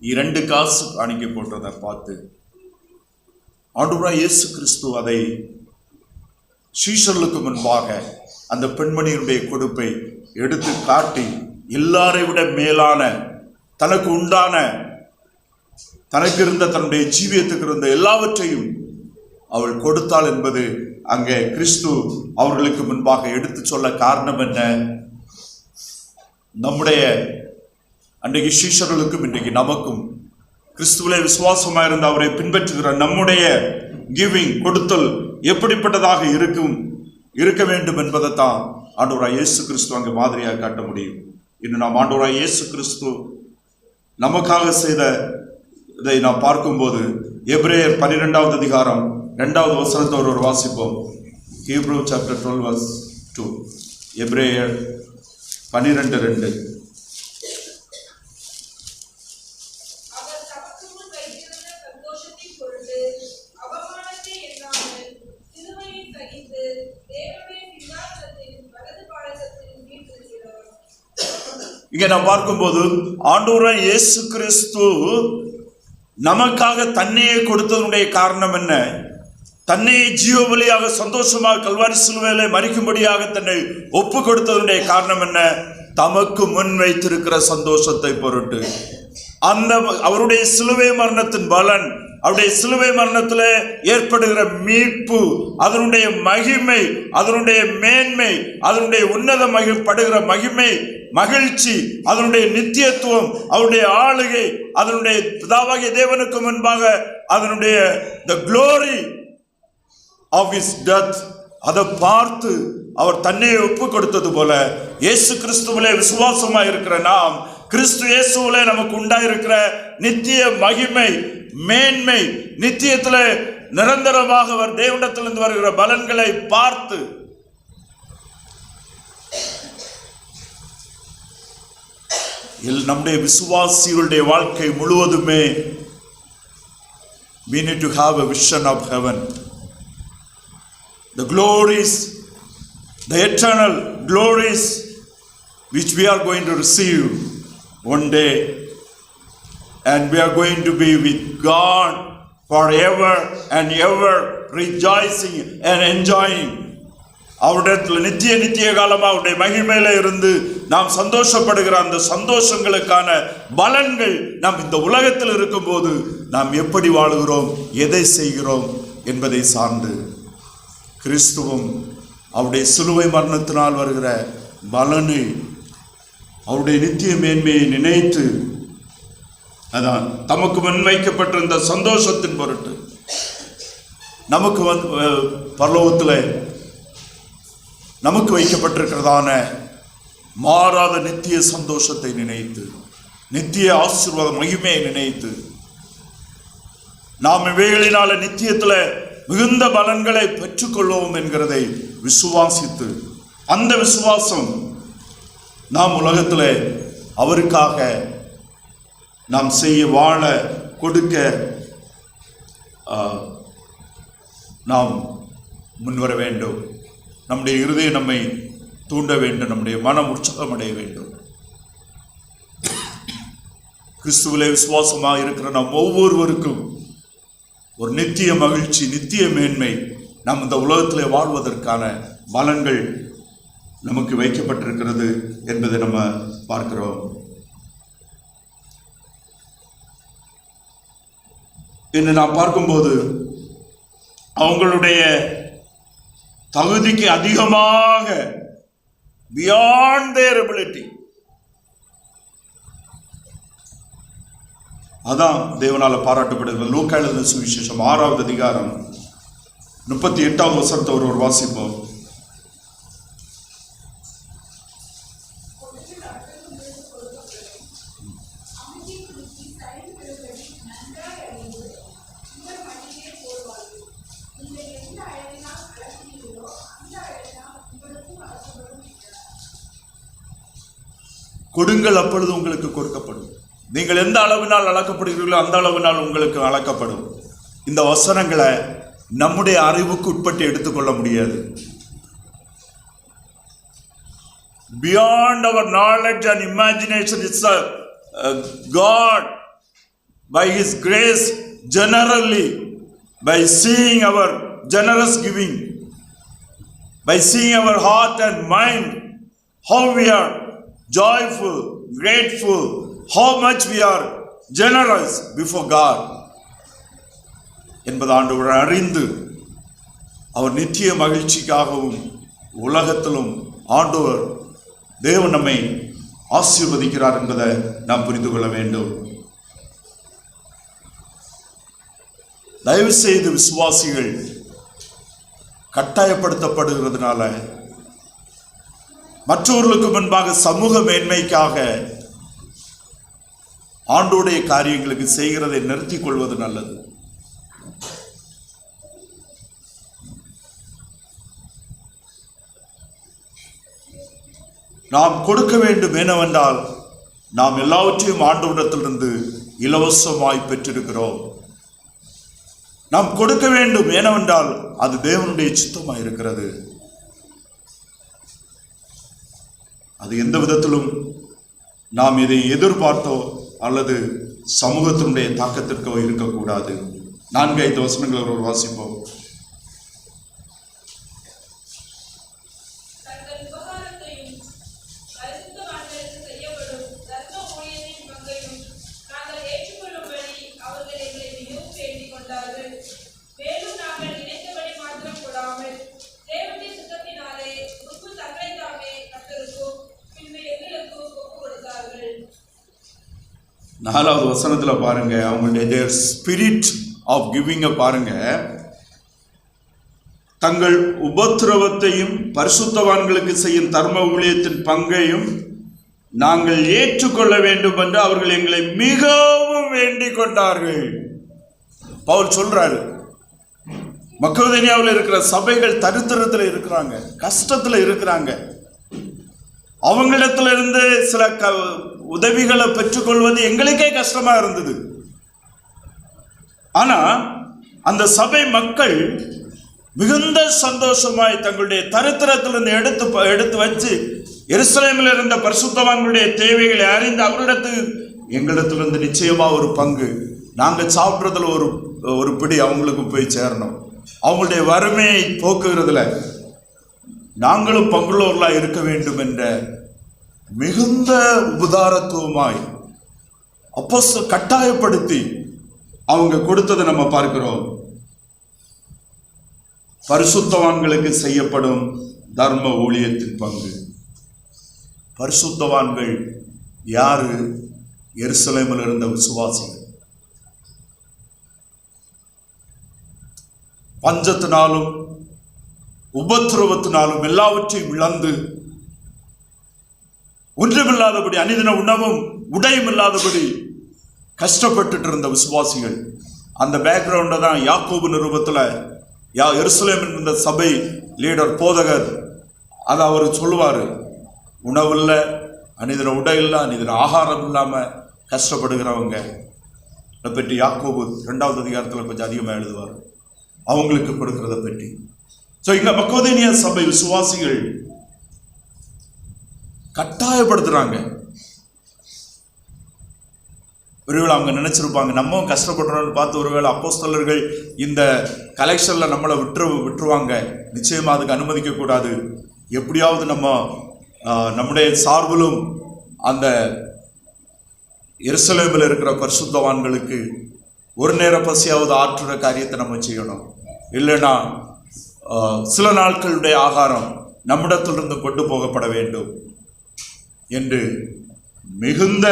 2 காசு காணிக்கை போடுறத பார்த்து ஆண்டவராய் இயேசு கிறிஸ்து அதை சீஷர்களுக்கு முன்பாக அந்த பெண்மணியினுடைய கொடுப்பை எடுத்து காட்டி, எல்லாரை விட மேலான தனக்கு உண்டான, தனக்கு இருந்த தன்னுடைய ஜீவியத்துக்கு இருந்த எல்லாவற்றையும் அவள் கொடுத்தாள் என்பது அங்கே கிறிஸ்து அவர்களுக்கு முன்பாக எடுத்து சொல்ல காரணம் என்ன? நம்முடைய அன்றைக்கு சீஷர்களுக்கும் இன்றைக்கு நமக்கும் கிறிஸ்துவிலே விசுவாசமாக இருந்த அவரை பின்பற்றுகிற நம்முடைய கிவிங், கொடுத்தல் எப்படிப்பட்டதாக இருக்க வேண்டும் என்பதைத்தான் ஆண்டவராய் இயேசு கிறிஸ்து அங்கே மாதிரியாக காட்ட முடியும். இன்னும் நாம் ஆண்டவராய் இயேசு கிறிஸ்து நமக்காக செய்த இதை நாம் பார்க்கும்போது எபிரேயர் 12வது அதிகாரம் 2வது வசனத்தோடு ஒரு வாசிப்போம். Hebrew chapter 12 verse 2. எபிரேயர் 12:2. இங்க நாம் பார்க்கும்போது ஆண்டவராய் இயேசு கிறிஸ்து நமக்காக தன்னையே கொடுத்ததனுடைய காரணம் என்ன? தன்னையே ஜீவபலியாக சந்தோஷமாக கல்வாரி சிலுவையிலே மரிக்கும்படியாக தன்னை ஒப்பு கொடுத்ததனுடைய காரணம் என்ன? தமக்கு முன் வைத்திருக்கிற சந்தோஷத்தை பொருட்டு. அந்த அவருடைய சிலுவை மரணத்தின் பலன், அவருடைய சிலுவை மரணத்தில் ஏற்படுகிற மீட்பு, அதனுடைய மகிமை, அதனுடைய மேன்மை, அதனுடைய உன்னத படுகிற மகிமை, மகிழ்ச்சி, அதனுடைய நித்தியத்துவம், அவருடைய ஆளுகை, அதனுடைய பிதாவாகிய தேவனுக்கு முன்பாக அதனுடைய the glory of his death, அதை பார்த்து அவர் தன்னை ஒப்பு கொடுத்தது போல இயேசு கிறிஸ்துவிலே விசுவாசமாக இருக்கிற நாம், கிறிஸ்து இயேசுவிலே நமக்கு உண்டாயிருக்கிற நித்திய மகிமை, மேன்மை, நித்தியத்தில் நிரந்தரமாக அவர் தேவனிடத்திலிருந்து வருகிற பலன்களை பார்த்து நம்முடைய விசுவாசிகளுடைய வாழ்க்கை முழுவதுமே we need to have a vision of heaven, the glories, the eternal glories which we are going to receive one day, and we are going to be with God forever and ever, rejoicing and enjoying. அவருடைய நித்திய காலமாக அவருடைய மகிமையில இருந்து நாம் சந்தோஷப்படுகிற அந்த சந்தோஷங்களுக்கான பலன்கள் நாம் இந்த உலகத்தில் இருக்கும்போது நாம் எப்படி வாழுகிறோம், எதை செய்கிறோம் என்பதை சார்ந்து கிறிஸ்துவும் அவருடைய சிலுவை மரணத்தினால் வருகிற பலனை, அவருடைய நித்திய மேன்மையை நினைத்து, அதான் தமக்கு முன்வைக்கப்பட்டிருந்த சந்தோஷத்தின் பொருட்டு நமக்கு பரலோகத்தில் நமக்கு வைக்கப்பட்டிருக்கிறதான மாறாத நித்திய சந்தோஷத்தை நினைத்து, நித்திய ஆசீர்வாத மகிமையை நினைத்து, நாம் இவைகளினால நித்தியத்தில் மிகுந்த பலன்களை பெற்றுக்கொள்வோம் என்கிறதை விசுவாசித்து, அந்த விசுவாசம் நாம் உலகத்தில் அவருக்காக நாம் செய்ய, வாழ, கொடுக்க நாம் முன்வர வேண்டும். நம்முடைய இருதயம் நம்மை தூண்ட வேண்டும், நம்முடைய மனம் உற்சாகமடைய வேண்டும். கிறிஸ்துவிலே விசுவாசமாக இருக்கிற நாம் ஒவ்வொருவருக்கும் ஒரு நித்திய மகிழ்ச்சி, நித்திய மேன்மை, நாம் இந்த உலகத்தில் வாழ்வதற்கான பலன்கள் நமக்கு வைக்கப்பட்டிருக்கிறது என்பதை நம்ம பார்க்கிறோம். இன்று நாம் பார்க்கும்போது அவங்களுடைய தகுதிக்கு அதிகமாக, பியாண்ட் தேர் எபிலிட்டி. அதான் தேவனால பாராட்டப்படுகிறது. லூக்கா எழுதின சுவிசேஷம் 6வது அதிகாரம் 38வது வசனத்தை ஒருவர் வாசிப்போம். கொடுங்கள், அப்பொழுது உங்களுக்கு கொடுக்கப்படும். நீங்கள் எந்த அளவினால் அளக்கப்படுகிறீர்களோ அந்த அளவினால் உங்களுக்கு அளக்கப்படும். இந்த வசனங்களை நம்முடைய அறிவுக்கு உட்பட்டு எடுத்துக்கொள்ள முடியாது. Beyond our knowledge and imagination, it's a God by His grace generally, by seeing our generous giving, by seeing our heart and mind, how we are joyful, grateful, how much we are generous before God என்பது ஆண்டவர் அறிந்து அவர் நித்திய மகிழ்ச்சிக்காகவும் உலகத்திலும் ஆண்டவர் தேவன் நம்மை ஆசீர்வதிக்கிறார் என்பதை நாம் புரிந்து கொள்ள வேண்டும். தயவு செய்து விசுவாசிகள் கட்டாயப்படுத்தப்படுகிறதுனால மற்றவர்களுக்கு முன்பாக சமூக மேன்மைக்காக ஆண்டோடைய காரியங்களுக்கு செய்கிறதை நிறுத்திக் கொள்வது நல்லது. நாம் கொடுக்க வேண்டும் என்னவென்றால் நாம் எல்லாவற்றையும் ஆண்டவரிடத்திலிருந்து இலவசமாய் பெற்றிருக்கிறோம். நாம் கொடுக்க வேண்டும் ஏனென்றால் அது தேவனுடைய சித்தமாய் இருக்கிறது. அது எந்த விதத்திலும் நாம் இதை எதிர்பார்த்தோ அல்லது சமூகத்தினுடைய தாக்கத்திற்கோ இருக்கக்கூடாது. 4-5 வசனங்கள் ஒரு வாசிப்போம். நாலாவது வசனத்துல பாருங்க, அவங்களுடைய ஸ்பிரிட் ஆஃப் கிவிங்க பாருங்க. தங்கள் உபத்திரவத்தையும் பரிசுத்தவான்களுக்கு செய்யும் தர்ம ஊழியத்தின் பங்கையும் நாங்கள் ஏற்றுக்கொள்ள வேண்டும் என்று அவர்கள் எங்களை மிகவும் வேண்டிக் கொண்டார்கள். பவுல் சொல்றாரு, மக்கெதோனியாவில் இருக்கிற சபைகள் தரித்திரத்தில் இருக்கிறாங்க, கஷ்டத்துல இருக்கிறாங்க. அவங்களிடத்துல இருந்து சில உதவிகளை பெற்றுக்கொள்வது எங்களுக்கே கஷ்டமா இருந்தது. ஆனா அந்த சபை மக்கள் மிகுந்த சந்தோஷமாய் தங்களுடைய தரித்திரத்திலிருந்து எடுத்து வச்சு எருசலேமில் இருந்த பரிசுத்தவான்களுடைய தேவைகளை அறிந்து அவரிடத்துக்கு எங்களிடத்திலிருந்து நிச்சயமா ஒரு பங்கு, நாங்கள் சாப்பிட்றதுல ஒரு பிடி அவங்களுக்கு போய் சேரணும். அவங்களுடைய வறுமையை போக்குகிறதுல நாங்களும் பங்குள்ளவர்களாக இருக்க வேண்டும் என்ற மிகுந்த உதாரத்துவமாய் அப்போஸ்தலர் கட்டாயப்படுத்தி அவங்க கொடுத்ததை நம்ம பார்க்கிறோம். பரிசுத்தவான்களுக்கு செய்யப்படும் தர்ம ஊழியத்தின் பங்கு. பரிசுத்தவான்கள் யாரு? எருசலேமில் இருந்த விசுவாசிகள். பஞ்சத்தினாலும் உபத்திரவத்தினாலும் எல்லாவற்றையும் இழந்து ஒன்றுமில்லாதபடி, அனிதின உணவும் உடையும் இல்லாதபடி கஷ்டப்பட்டுட்டு இருந்த விசுவாசிகள். அந்த பேக்ரவுண்டை தான் யாக்கோபு நிருபத்தில் எருசலேமில் இருந்த சபை லீடர் போதகர் அதை அவர் சொல்லுவார். உணவு இல்லை, அனிதின உடை இல்லை, அனிதின ஆகாரம் இல்லாமல் கஷ்டப்படுகிறவங்க அதை பற்றி யாக்கோபு 2வது அதிகாரத்தில் கொஞ்சம் அதிகமாக எழுதுவார், அவங்களுக்கு கொடுக்கிறத பற்றி. ஸோ இங்கே மக்கெதோனியா சபை விசுவாசிகள் கட்டாயப்படுத்துறாங்க. ஒருவேளை அவங்க நினைச்சிருப்பாங்க நம்ம கஷ்டப்படுறோம்னு பார்த்து ஒருவேளை அப்போஸ்தலர்கள் இந்த கலெக்ஷன்ல நம்மளை விட்டுருவாங்க, நிச்சயமா அதுக்கு அனுமதிக்க கூடாது. எப்படியாவது நம்முடைய சார்பிலும் அந்த எருசலேமில் இருக்கிற பரிசுத்தவான்களுக்கு ஒரு நேர பசியாவது ஆற்றுற காரியத்தை நம்ம செய்யணும். இல்லைன்னா சில நாட்களுடைய ஆகாரம் நம்மிடத்திலிருந்து கொண்டு போகப்பட வேண்டும் என்று மிகுந்த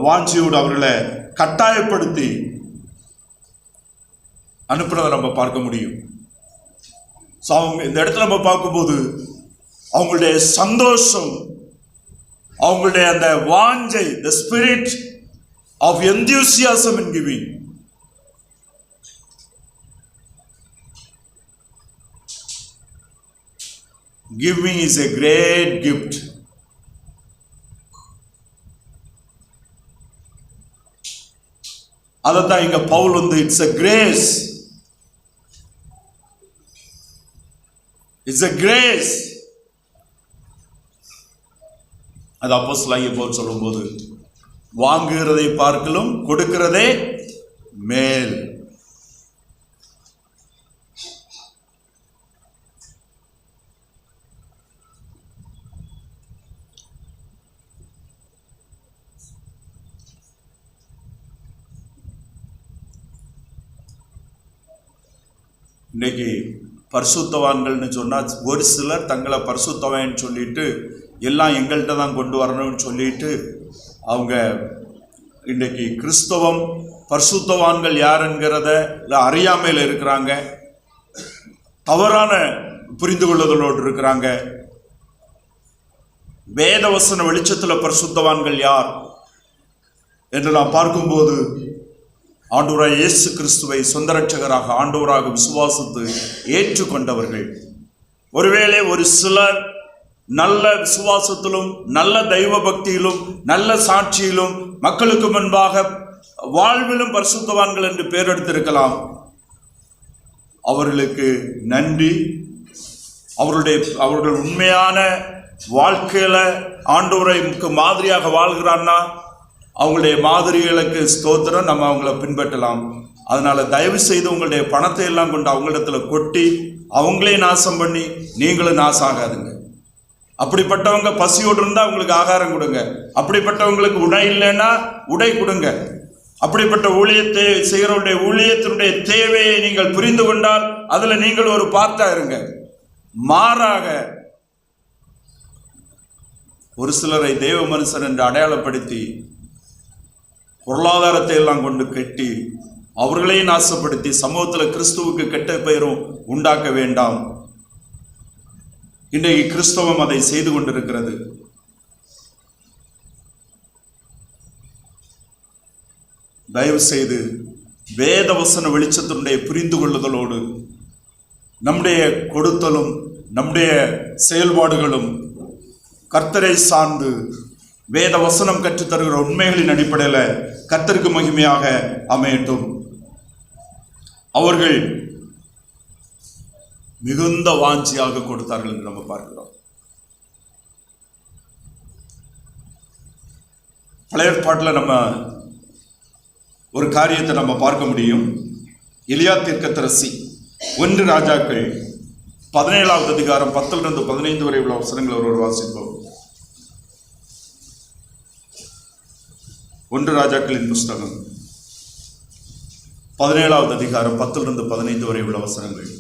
வாஞ்சியோடு அவர்களை கட்டாயப்படுத்தி அனுப்புறதை நம்ம பார்க்க முடியும். ஸோ அவங்க இந்த இடத்துல நம்ம பார்க்கும்போது அவங்களுடைய சந்தோஷம், அவங்களுடைய அந்த வாஞ்சை, the spirit of enthusiasm in giving. Giving is a great gift. அதான் இங்க Paul it's a grace. It's a grace. அது அப்போஸ்தலனாகிய பவுல் சொல்லும்போது வாங்குகிறதை பார்க்கலும் கொடுக்கிறதே மேல். இன்னைக்கு பரிசுத்தவான்கள்னு சொன்னால் ஒரு சிலர் தங்களை பரிசுத்தவான்னு சொல்லிட்டு எல்லாம் எங்கள்கிட்ட தான் கொண்டு வரணும்னு சொல்லிட்டு அவங்க இன்றைக்கி கிறிஸ்தவம் பரிசுத்தவான்கள் யாருங்கிறத அறியாமையில் இருக்கிறாங்க, தவறான புரிந்து கொள்ளுதலோடு இருக்கிறாங்க. வேதவசன வெளிச்சத்தில் பரிசுத்தவான்கள் யார் என்று நாம் பார்க்கும்போது ஆண்டவராக இயேசு கிறிஸ்துவை சொந்த ரட்சகராக ஆண்டவராக விசுவாசித்து ஏற்றுக்கொண்டவர்கள். ஒருவேளை ஒரு சிலர் நல்ல விசுவாசத்திலும் நல்ல தெய்வ பக்தியிலும் நல்ல சாட்சியிலும் மக்களுக்கு முன்பாக வாழ்விலும் பரிசுத்தவான்கள் என்று பெயர் எடுத்திருக்கலாம். அவர்களுக்கு நன்றி. அவர்கள் உண்மையான வாழ்க்கையில ஆண்டவருக்கு மாதிரியாக வாழ்கிறான்னா அவங்களுடைய மாதிரிகளுக்கு ஸ்தோத்திரம், நம்ம அவங்கள பின்பற்றலாம். அதனால தயவு செய்து உங்களுடைய பணத்தை எல்லாம் கொண்டு அவங்களிடத்துல கொட்டி அவங்களே நாசம் பண்ணி நீங்களும் நாசம் ஆகாதுங்க. அப்படிப்பட்டவங்க பசியோடு இருந்தால் அவங்களுக்கு ஆகாரம் கொடுங்க. அப்படிப்பட்டவங்களுக்கு உடை இல்லைன்னா உடை கொடுங்க. அப்படிப்பட்ட ஊழியத்தை செய்கிறவருடைய ஊழியத்தினுடைய தேவையை நீங்கள் புரிந்து கொண்டால் அதில் நீங்கள் ஒரு பார்த்தா இருங்க. மாறாக ஒரு சிலரை தேவ மனுஷன் என்று அடையாளப்படுத்தி பொருளாதாரத்தை எல்லாம் கொண்டு கட்டி அவர்களையும் நாசப்படுத்தி சமூகத்தில் கிறிஸ்துவுக்கு கெட்ட பெயரும் உண்டாக்க வேண்டாம். இன்றைக்கு கிறிஸ்தவம் அதை செய்து கொண்டிருக்கிறது. தயவு செய்து வேதவசன வெளிச்சத்தினுடைய புரிந்து கொள்ளுதலோடு நம்முடைய கொடுத்தலும் நம்முடைய செயல்பாடுகளும் கர்த்தரை சார்ந்து வேத வசனம் கற்றுத்தருகிற உண்மைகளின் அடிப்படையில் கர்த்தருக்கு மகிமையாக அமையட்டும். அவர்கள் மிகுந்த வாஞ்சியாக கொடுத்தார்கள் என்று நம்ம பார்க்கிறோம். பழைய ஏற்பாட்டில் நம்ம ஒரு காரியத்தை நம்ம பார்க்க முடியும். எலியா தீர்க்கதரிசி 1 ராஜாக்கள் 17வது அதிகாரம் 10 to 15 வரை உள்ள வசனங்கள் ஒருவர் வாசிப்போம். 1 ராஜாக்களின் புஸ்தகம் 17வது அதிகாரம் 10 to 15 வரை உள்ள வசனங்கள்.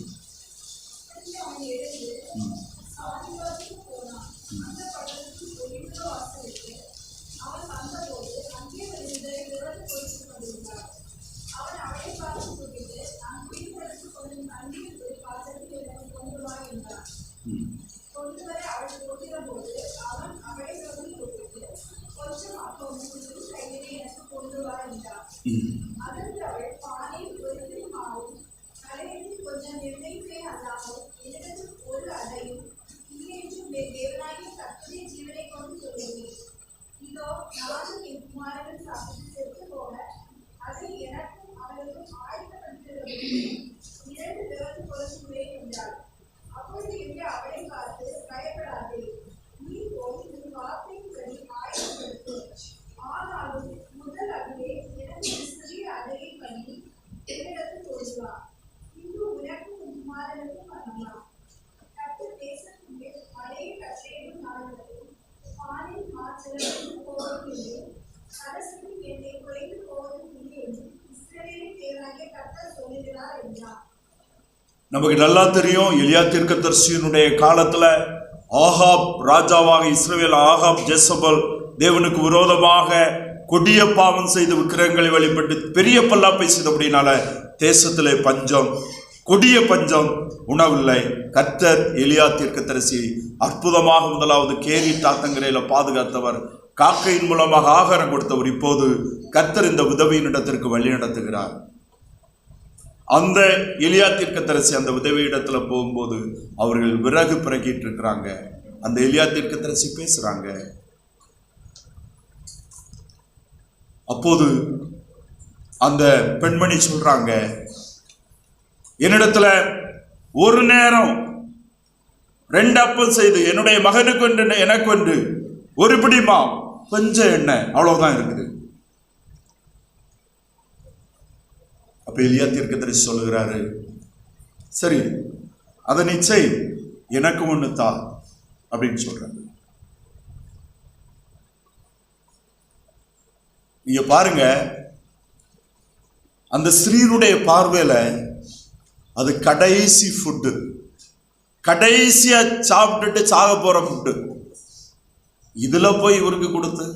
நமக்கு நல்லா தெரியும், எலியா தீர்க்கதரிசியினுடைய காலத்துல ஆகாப் ராஜாவாக இஸ்ரவேல் ஆகாப் ஜெசபல் தேவனுக்கு விரோதமாக கொடிய பாவம் செய்து விக்கிரகங்களை வழிபட்டு பெரிய பல்லாப்பை செய்தபடினால தேசத்திலே பஞ்சம், கொடிய பஞ்சம், உணவில்லை. கர்த்தர் எலியா தீர்க்கதரிசி அற்புதமாக முதலாவது கேரி தாத்தங்கரையில பாதுகாத்தவர், காக்கையின் மூலமாக ஆகாரம் கொடுத்தவர். இப்போது கர்த்தர் இந்த விதவையினிடத்திற்கு வழி நடத்துகிறார். அந்த எலியா தீர்க்கதரிசி அந்த விதவையிடத்துல போகும்போது அவர்கள் விறகு பிறகிட்டு இருக்கிறாங்க. அந்த எலியா தீர்க்கதரிசி பேசுறாங்க. அப்போது அந்த பெண்மணி சொல்றாங்க, என்னிடத்துல ஒரு நேரம் 2 அப்பம் செய்து என்னுடைய மகனுக்கு ஒன்று எனக்கு ஒன்று ஒரு பிடிமா கொஞ்சம் எண்ணெய் அவ்வளவுதான் இருக்குது. அப்ப எலியா தீர்க்கதரிசி சொல்லுகிறாரு, சரி அதை நீ செய், எனக்கு ஒண்ணு தா அப்படின்னு சொல்றாரு. நீங்க பாருங்க, அந்த ஸ்திரீனுடைய பார்வையில அது கடைசி ஃபுட்டு, கடைசியா சாப்பிட்டுட்டு சாக போற ஃபுட்டு. இதுல போய் இவருக்கு கொடுத்து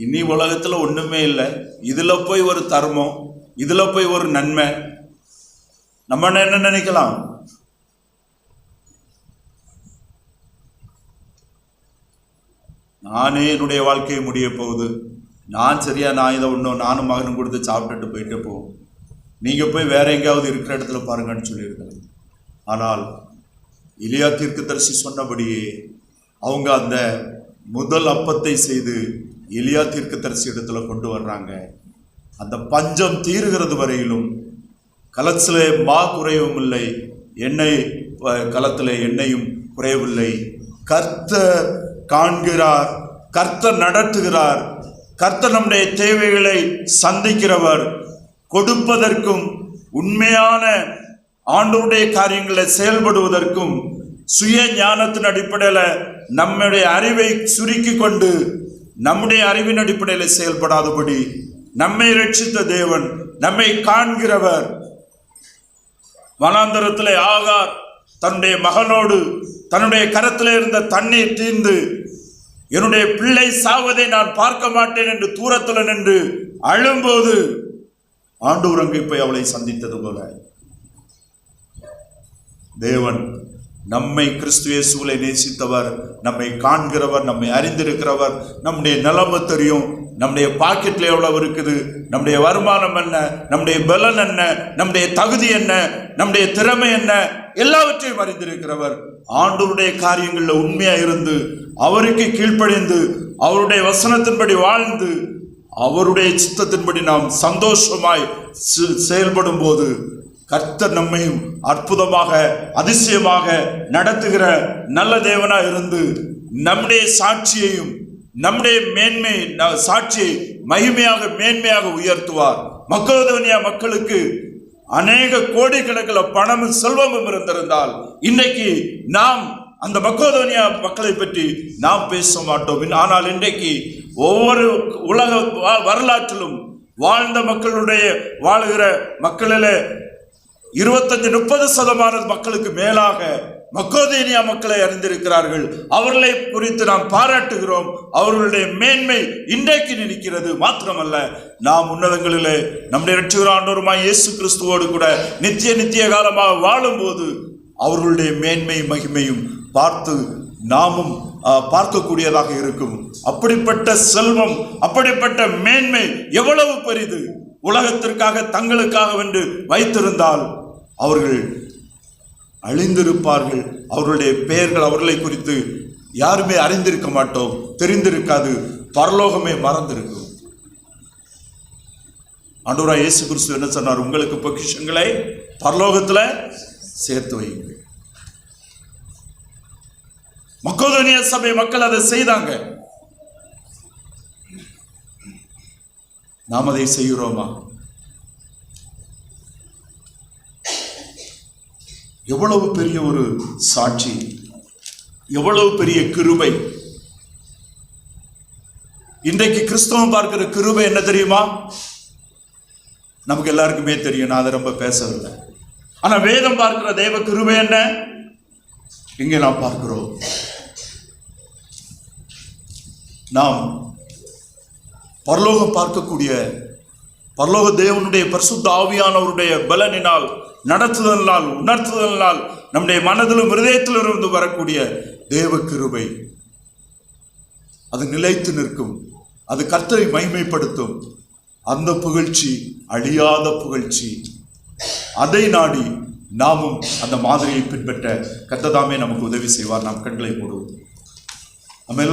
இனி உலகத்துல ஒண்ணுமே இல்லை, இதுல போய் ஒரு தர்மம், இதுல போய் ஒரு நன்மை. நம்ம என்ன நினைக்கலாம், நானே என்னுடைய வாழ்க்கையை முடிய போகுது, நான் சரியா நான் இதை ஒன்றும் நானும் மகனும் கொடுத்து சாப்பிட்டுட்டு போயிட்டு போவோம், நீங்க போய் வேற எங்கேயாவது இருக்கிற இடத்துல பாருங்கன்னு சொல்லியிருக்கிறேன். ஆனால் எலியா தீர்க்கதரிசி சொன்னபடியே அவங்க அந்த முதல் அப்பத்தை செய்து எலியா தீர்க்கதரிசி இடத்துல கொண்டு வர்றாங்க. அந்த பஞ்சம் தீருகிறது வரையிலும் களத்திலே மா குறையவும் இல்லை, எண்ணெய் களத்திலே எண்ணெயும் குறையவில்லை. கர்த்தர் காண்கிறார், கர்த்தர் நடத்துகிறார், கர்த்தர் நம்முடைய தேவைகளை சந்திக்கிறவர். கொடுப்பதற்கும் உண்மையான ஆண்டவருடைய காரியங்களை செயல்படுவதற்கும் சுய ஞானத்தின் அடிப்படையில் நம்முடைய அறிவை சுருக்கி கொண்டு நம்முடைய அறிவின் அடிப்படையில் செயல்படாதபடி நம்மை ரட்சித்த தேவன், நம்மை காண்கிறவர். வனாந்தரத்திலே ஆகார் தன்னுடைய மகனோடு தன்னுடைய கரத்தில் இருந்த தண்ணீர் தீர்ந்து என்னுடைய பிள்ளை சாவதை நான் பார்க்க மாட்டேன் என்று தூரத்தில் நின்று அழும்போது ஆண்டவர் அங்கே போய் அவளை சந்தித்தது போல தேவன் நம்மை கிறிஸ்து இயேசுவை நேசித்தவர், நம்மை காண்கிறவர், நம்மை அறிந்திருக்கிறவர். நம்முடைய நிலைமை தெரியும், நம்முடைய பாக்கெட்ல எவ்வளவு இருக்குது, நம்முடைய வருமானம் என்ன, நம்முடைய பலன் என்ன, நம்முடைய தகுதி என்ன, நம்முடைய திறமை என்ன, எல்லாவற்றையும் அறிந்திருக்கிறவர். ஆண்டவருடைய காரியங்கள்ல உண்மையா இருந்து அவருக்கு கீழ்ப்படிந்து அவருடைய வசனத்தின்படி வாழ்ந்து அவருடைய சித்தத்தின்படி நாம் சந்தோஷமாய் செயல்படும் போது கர்த்தர் நம்மையும் அற்புதமாக அதிசயமாக நடத்துகிற நல்ல தேவனா இருந்து நம்முடைய சாட்சியையும் நம்முடைய மேன்மை சாட்சியை மகிமையாக மேன்மையாக உயர்த்துவார். மக்கோதோனியா மக்களுக்கு அநேக கோடிக்கணக்கில் பணமும் செல்வமும் இருந்திருந்தால் இன்னைக்கு நாம் அந்த மக்கோதோனியா மக்களை பற்றி நாம் பேச மாட்டோம். ஆனால் இன்றைக்கு ஒவ்வொரு உலக வரலாற்றிலும் வாழ்ந்த மக்களுடைய வாழுகிற மக்களில் 25-30% மக்களுக்கு மேலாக மக்கோதோனியா மக்களை அறிந்திருக்கிறார்கள். அவர்களை குறித்து நாம் பாராட்டுகிறோம். அவர்களுடைய மேன்மை இன்றைக்கு நிற்கிறது. மாத்திரமல்ல, நாம் உன்னதங்களிலே நம்முடைய இரட்சகர் ஆண்டவருமாய் இயேசு கிறிஸ்துவோடு கூட நித்திய காலமாக வாழும்போது அவர்களுடைய மேன்மை மகிமையும் பார்த்து நாமும் பார்க்கக்கூடியதாக இருக்கும். அப்படிப்பட்ட செல்வம், அப்படிப்பட்ட மேன்மை எவ்வளவு பெரிது! உலகத்திற்காக தங்களுக்காக வென்று வைத்திருந்தால் அவர்கள் அழிந்திருப்பார்கள். அவர்களுடைய பெயர்கள் அவர்களை குறித்து யாருமே அறிந்திருக்க மாட்டோம், தெரிந்திருக்காது. பரலோகமே மறந்திருக்கும். ஆண்டவராய் இயேசு கிறிஸ்து என்ன சொன்னார்? உங்களுக்கு பொக்கிஷங்களை பரலோகத்துல சேர்த்து வையுங்கள். மக்கோதோனியா சபை மக்கள் அதை செய்தாங்க. நாம் அதை செய்கிறோமா? எவ்வளவு பெரிய ஒரு சாட்சி, எவ்வளவு பெரிய கிருபை! இன்றைக்கு கிறிஸ்தவம் பார்க்கிற கிருபை என்ன தெரியுமா? நமக்கு எல்லாருக்குமே தெரியும், நான் அதை ரொம்ப பேசவில்லை. ஆனா வேதம் பார்க்கிற தேவ கிருபை என்ன இங்கே நாம் பார்க்கிறோம். நாம் பரலோகம் பார்க்கக்கூடிய பரலோக தேவனுடைய பரிசுத்த ஆவியானவருடைய பலனினால், நடத்துதலினால், உணர்த்துதலினால் நம்முடைய மனதிலும் இருதயத்திலும் இருந்து வரக்கூடிய தேவ கிருபை அது நிலைத்து நிற்கும். அது கர்த்தரை மகிமைப்படுத்தும். அந்த புகழ்ச்சி அழியாத புகழ்ச்சி. அதை நாடி நாமும் அந்த மாதிரியை பின்பற்ற கர்த்தர் தாமே நமக்கு உதவி செய்வார். நாம் கண்களை மூடுவோம். நம்ம